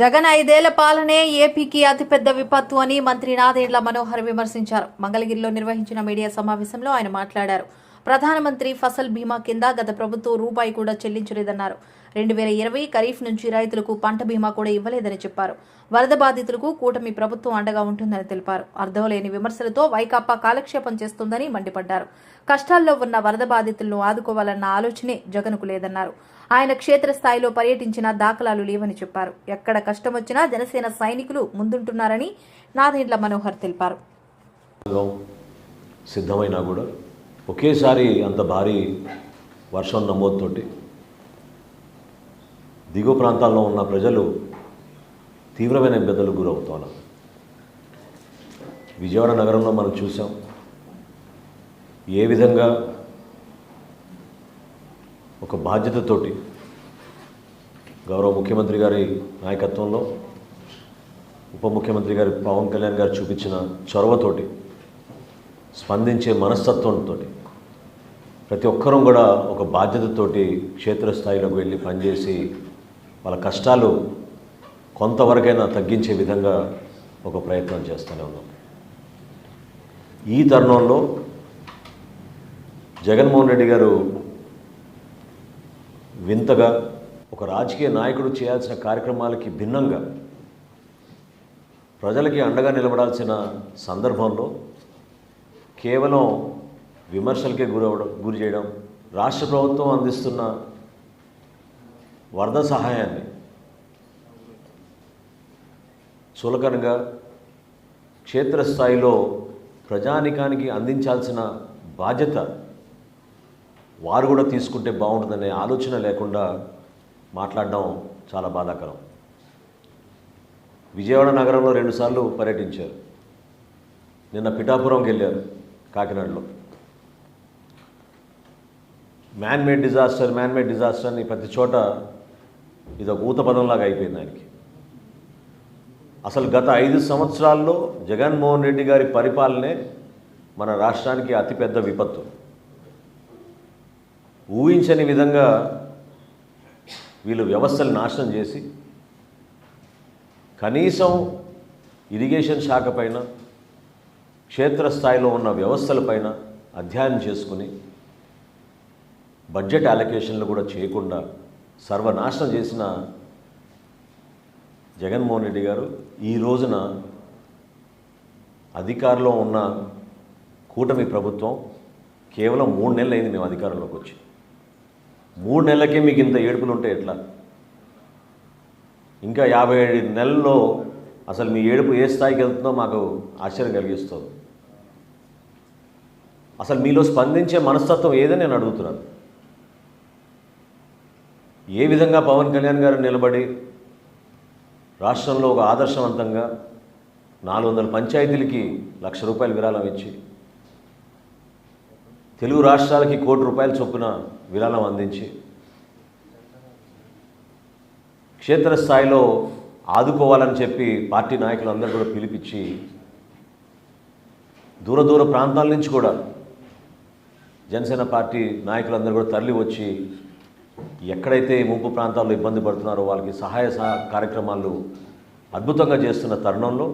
జగన్ 5 ఏళ్ల పాలనే ఏపీకి అతిపెద్ద విపత్తు అని మంత్రి నాదెండ్ల మనోహర్ విమర్శించారు. మంగళగిరిలో నిర్వహించిన మీడియా సమావేశంలో ఆయన మాట్లాడారు. ప్రధానమంత్రి ఫసల్ బీమా కింద గత ప్రభుత్వం రూపాయి కూడా చెల్లించలేదన్నారు. 2020 ఖరీఫ్ నుంచి రైతులకు పంట బీమా కూడా ఇవ్వలేదని చెప్పారు. వరద బాధితులకు కూటమి ప్రభుత్వం అండగా ఉంటుందని తెలిపారు. అర్థం లేని విమర్శలతో వైకాపా కాలక్షేపం చేస్తుందని మండిపడ్డారు. కష్టాల్లో ఉన్న వరద బాధితులను ఆదుకోవాలన్న ఆలోచనే జగన్కు లేదన్నారు. ఆయన క్షేత్రస్థాయిలో పర్యటించిన దాఖలాలు లేవని చెప్పారు. ఎక్కడ కష్టం వచ్చినా జనసేన సైనికులు ముందుంటున్నారని నాదెండ్ల మనోహర్ తెలిపారు. సిద్ధమైనా కూడా ఒకేసారి అంత భారీ వర్షం నమోదుతోటి దిగువ ప్రాంతాల్లో ఉన్న ప్రజలు తీవ్రమైన ఇబ్బందులకు గురవుతున్నారు. విజయవాడ నగరంలో మనం చూసాం ఏ విధంగా ఒక బాధ్యతతోటి గౌరవ ముఖ్యమంత్రి గారి నాయకత్వంలో ఉప ముఖ్యమంత్రి గారి పవన్ కళ్యాణ్ గారు చూపించిన చొరవతోటి స్పందించే మనస్తత్వంతో ప్రతి ఒక్కరూ కూడా ఒక బాధ్యతతోటి క్షేత్రస్థాయిలోకి వెళ్ళి పనిచేసి వాళ్ళ కష్టాలు కొంతవరకైనా తగ్గించే విధంగా ఒక ప్రయత్నం చేస్తూనే ఉన్నాం. ఈ తరుణంలో జగన్మోహన్ రెడ్డి గారు వింతగా ఒక రాజకీయ నాయకుడు చేయాల్సిన కార్యక్రమాలకి భిన్నంగా ప్రజలకి అండగా నిలబడాల్సిన సందర్భంలో కేవలం విమర్శలకే గురి చేయడం, రాష్ట్ర ప్రభుత్వం అందిస్తున్న వరద సహాయాన్ని చులకనగా క్షేత్రస్థాయిలో ప్రజానికానికి అందించాల్సిన బాధ్యత వారు కూడా తీసుకుంటే బాగుంటుందనే ఆలోచన లేకుండా మాట్లాడడం చాలా బాధాకరం. విజయవాడ నగరంలో 2 సార్లు పర్యటించారు. నిన్న పిఠాపురంకి వెళ్ళారు. కాకినాడలో మ్యాన్ మేడ్ డిజాస్టర్ అని ప్రతి చోట ఇది ఒక ఊత పదంలాగా అయిపోయింది ఆయనకి. అసలు గత 5 సంవత్సరాల్లో జగన్మోహన్ రెడ్డి గారి పరిపాలనే మన రాష్ట్రానికి అతిపెద్ద విపత్తు. ఊహించని విధంగా వీళ్ళు వ్యవస్థలు నాశనం చేసి కనీసం ఇరిగేషన్ శాఖ పైన క్షేత్రస్థాయిలో ఉన్న వ్యవస్థలపైన అధ్యయనం చేసుకుని బడ్జెట్ అలొకేషన్లు కూడా చేయకుండా సర్వనాశనం చేసిన జగన్మోహన్ రెడ్డి గారు ఈ రోజున అధికారంలో ఉన్న కూటమి ప్రభుత్వం కేవలం 3 నెలలు అయింది మేము అధికారంలోకి వచ్చి. 3 నెలలకే మీకు ఇంత ఏడుపులు ఉంటే ఎట్లా? ఇంకా 57 నెలల్లో అసలు మీ ఏడుపు ఏ స్థాయికి వెళ్తుందో మాకు ఆశ్చర్యం కలిగిస్తుంది. అసలు మీలో స్పందించే మనస్తత్వం ఏదని నేను అడుగుతున్నాను. ఏ విధంగా పవన్ కళ్యాణ్ గారు నిలబడి రాష్ట్రంలో ఒక ఆదర్శవంతంగా 400 పంచాయతీలకి ₹1,00,000 విరాళం ఇచ్చి తెలుగు రాష్ట్రాలకి ₹1,00,00,000 చొప్పున విరాళం అందించి క్షేత్రస్థాయిలో ఆదుకోవాలని చెప్పి పార్టీ నాయకులందరూ కూడా పిలిపించి దూర ప్రాంతాల నుంచి కూడా జనసేన పార్టీ నాయకులందరూ కూడా తరలి వచ్చి ఎక్కడైతే ముంపు ప్రాంతాల్లో ఇబ్బంది పడుతున్నారో వాళ్ళకి సహాయ కార్యక్రమాలు అద్భుతంగా చేస్తున్న తరుణంలో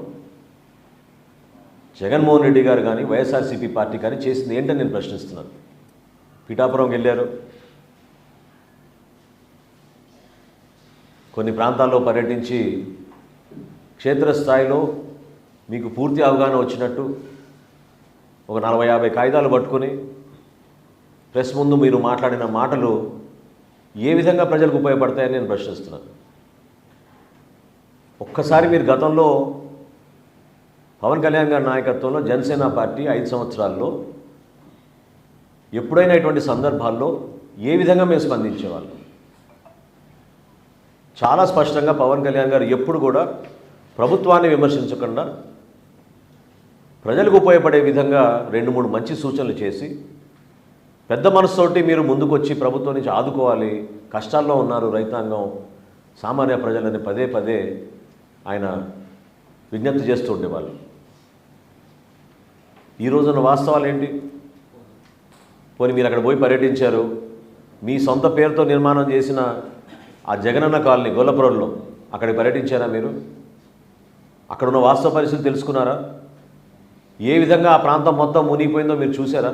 జగన్మోహన్ రెడ్డి గారు కానీ వైఎస్ఆర్సీపీ పార్టీ కానీ చేసింది ఏంటని నేను ప్రశ్నిస్తున్నాను. పిఠాపురం వెళ్ళారు, కొన్ని ప్రాంతాల్లో పర్యటించి క్షేత్రస్థాయిలో మీకు పూర్తి అవగాహన వచ్చినట్టు ఒక 40-50 కాగితాలు పట్టుకొని ప్రెస్ ముందు మీరు మాట్లాడిన మాటలు ఏ విధంగా ప్రజలకు ఉపయోగపడతాయని నేను ప్రశ్నిస్తున్నాను. ఒక్కసారి మీరు గతంలో పవన్ కళ్యాణ్ గారి నాయకత్వంలో జనసేన పార్టీ 5 సంవత్సరాల్లో ఎప్పుడైనా ఇటువంటి సందర్భాల్లో ఏ విధంగా మేము స్పందించేవాళ్ళం? చాలా స్పష్టంగా పవన్ కళ్యాణ్ గారు ఎప్పుడు కూడా ప్రభుత్వాన్ని విమర్శించకుండా ప్రజలకు ఉపయోగపడే విధంగా 2-3 మంచి సూచనలు చేసి పెద్ద మనసుతోటి మీరు ముందుకు వచ్చి ప్రభుత్వం నుంచి ఆదుకోవాలి, కష్టాల్లో ఉన్నారు రైతాంగం, సామాన్య ప్రజలని పదే ఆయన విజ్ఞప్తి చేస్తూ ఉండేవాళ్ళు. ఈ రోజున వాస్తవాలు ఏంటి? పోనీ మీరు అక్కడ పోయి పర్యటించారు, మీ సొంత పేరుతో నిర్మాణం చేసిన ఆ జగనన్న కాలనీ గొల్లపురంలో అక్కడికి పర్యటించారా మీరు? అక్కడున్న వాస్తవ పరిస్థితులు తెలుసుకున్నారా? ఏ విధంగా ఆ ప్రాంతం మొత్తం మునిగిపోయిందో మీరు చూసారా?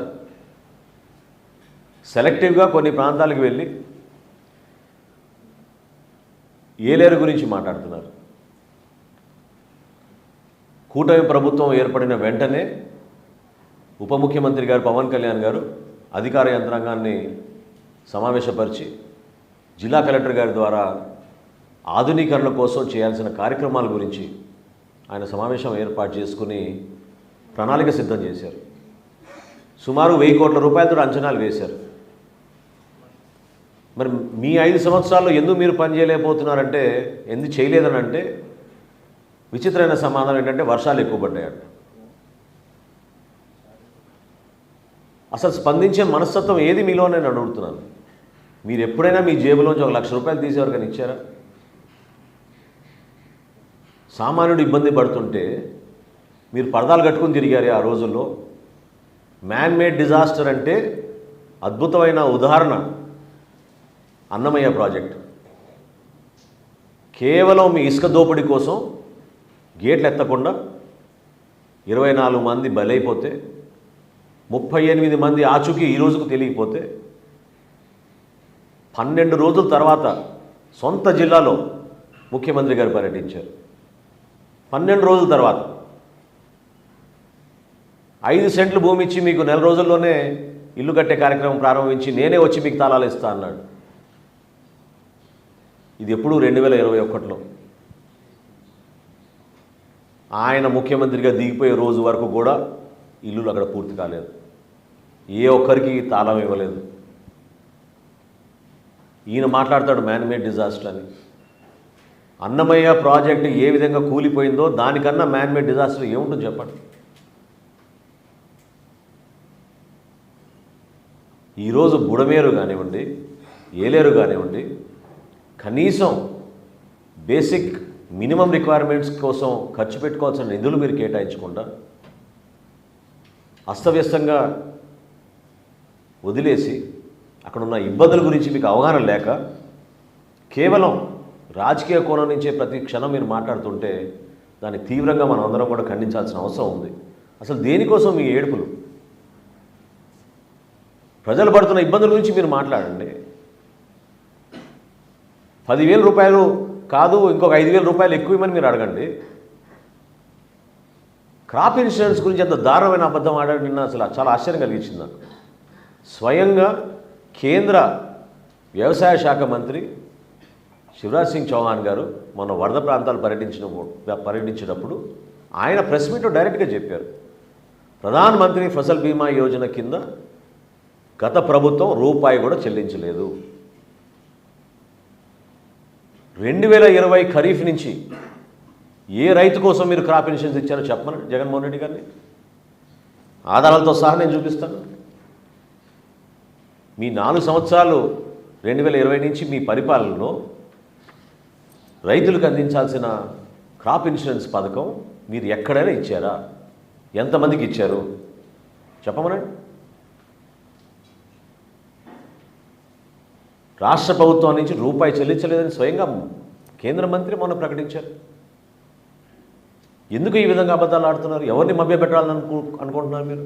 సెలెక్టివ్గా కొన్ని ప్రాంతాలకు వెళ్ళి ఏలేరు గురించి మాట్లాడుతున్నారు. కూటమి ప్రభుత్వం ఏర్పడిన వెంటనే ఉప ముఖ్యమంత్రి గారు పవన్ కళ్యాణ్ గారు అధికార యంత్రాంగాన్ని సమావేశపరిచి జిల్లా కలెక్టర్ గారి ద్వారా ఆధునీకరణ కోసం చేయాల్సిన కార్యక్రమాల గురించి ఆయన సమావేశం ఏర్పాటు చేసుకుని ప్రణాళిక సిద్ధం చేశారు. సుమారు 1000 కోట్ల రూపాయలతో అంచనాలు వేశారు. మరి మీ 5 సంవత్సరాల్లో ఎందుకు మీరు పని చేయలేకపోతున్నారంటే, ఎందుకు చేయలేదని అంటే విచిత్రమైన సమాధానం ఏంటంటే వర్షాలు ఎక్కువ పడ్డాయంట. అసలు స్పందించే మనస్తత్వం ఏది మీలో నేను అడుగుతున్నాను. మీరు ఎప్పుడైనా మీ జేబులోంచి 1 లక్ష రూపాయలు తీసేవరకని ఇచ్చారా? సామాన్యుడు ఇబ్బంది పడుతుంటే మీరు పరదాలు కట్టుకుని తిరిగారు ఆ రోజుల్లో. మ్యాన్ మేడ్ డిజాస్టర్ అంటే అద్భుతమైన ఉదాహరణ అన్నమయ్య ప్రాజెక్ట్. కేవలం మీ ఇసుక దోపిడీ కోసం గేట్లు ఎత్తకుండా 24 మంది బలైపోతే, 38 మంది ఆచూకీ ఈ రోజుకు తెలియకపోతే, 12 రోజుల తర్వాత సొంత జిల్లాలో ముఖ్యమంత్రి గారు పర్యటించారు. 12 రోజుల తర్వాత 5 సెంట్లు భూమి ఇచ్చి మీకు నెల రోజుల్లోనే ఇల్లు కట్టే కార్యక్రమం ప్రారంభించి నేనే వచ్చి మీకు తాళాలు ఇస్తా అన్నాడు. ఇది ఎప్పుడు 2021లో ఆయన ముఖ్యమంత్రిగా దిగిపోయే రోజు వరకు కూడా ఇల్లులు అక్కడ పూర్తి కాలేదు. ఏ ఒక్కరికి తాళం ఇవ్వలేదు. ఈయన మాట్లాడతాడు మ్యాన్ మేడ్ డిజాస్టర్ అని. అన్నమయ్య ప్రాజెక్టు ఏ విధంగా కూలిపోయిందో దానికన్నా మ్యాన్ మేడ్ డిజాస్టర్ ఏముంటుందో చెప్పండి. ఈరోజు బుడమేరు కానివ్వండి, ఏలేరు కానివ్వండి, కనీసం బేసిక్ మినిమం రిక్వైర్మెంట్స్ కోసం ఖర్చు పెట్టుకోవాల్సిన నిధులు మీరు కేటాయించకుండా అస్తవ్యస్తంగా వదిలేసి అక్కడున్న ఇబ్బందుల గురించి మీకు అవగాహన లేక కేవలం రాజకీయ కోణం నుంచే ప్రతి క్షణం మీరు మాట్లాడుతుంటే దాన్ని తీవ్రంగా మనం అందరం కూడా ఖండించాల్సిన అవసరం ఉంది. అసలు దేనికోసం మీ ఏడుపులు? ప్రజలు పడుతున్న ఇబ్బందుల గురించి మీరు మాట్లాడండి. 10,000 రూపాయలు కాదు, ఇంకొక 5,000 రూపాయలు ఎక్కువ ఇవ్వమని మీరు అడగండి. క్రాప్ ఇన్సూరెన్స్ గురించి అంత దారుణమైన అబద్ధం ఆడాడు నిన్న. అసలు చాలా ఆశ్చర్యం కలిగించింది నాకు. స్వయంగా కేంద్ర వ్యవసాయ శాఖ మంత్రి శివరాజ్ సింగ్ చౌహాన్ గారు మన వరద ప్రాంతాలు పర్యటించినప్పుడు ఆయన ప్రెస్ మీట్లో డైరెక్ట్గా చెప్పారు, ప్రధాన మంత్రి ఫసల్ బీమా యోజన కింద గత ప్రభుత్వం రూపాయి కూడా చెల్లించలేదు. 2020 ఖరీఫ్ నుంచి ఏ రైతు కోసం మీరు క్రాప్ ఇన్సూరెన్స్ ఇచ్చారో చెప్పమని జగన్మోహన్ రెడ్డి గారిని ఆధారాలతో సహా నేను చూపిస్తాను. మీ 4 సంవత్సరాలు 2020 నుంచి మీ పరిపాలనలో రైతులకు అందించాల్సిన క్రాప్ ఇన్సూరెన్స్ పథకం మీరు ఎక్కడైనా ఇచ్చారా? ఎంతమందికి ఇచ్చారు చెప్పమనండి. రాష్ట్ర ప్రభుత్వం నుంచి రూపాయి చెల్లించలేదని స్వయంగా కేంద్ర మంత్రి మొన్న ప్రకటించారు. ఎందుకు ఈ విధంగా అబద్ధాలు ఆడుతున్నారు? ఎవరిని మభ్యపెట్టాలని అనుకుంటున్నారు మీరు?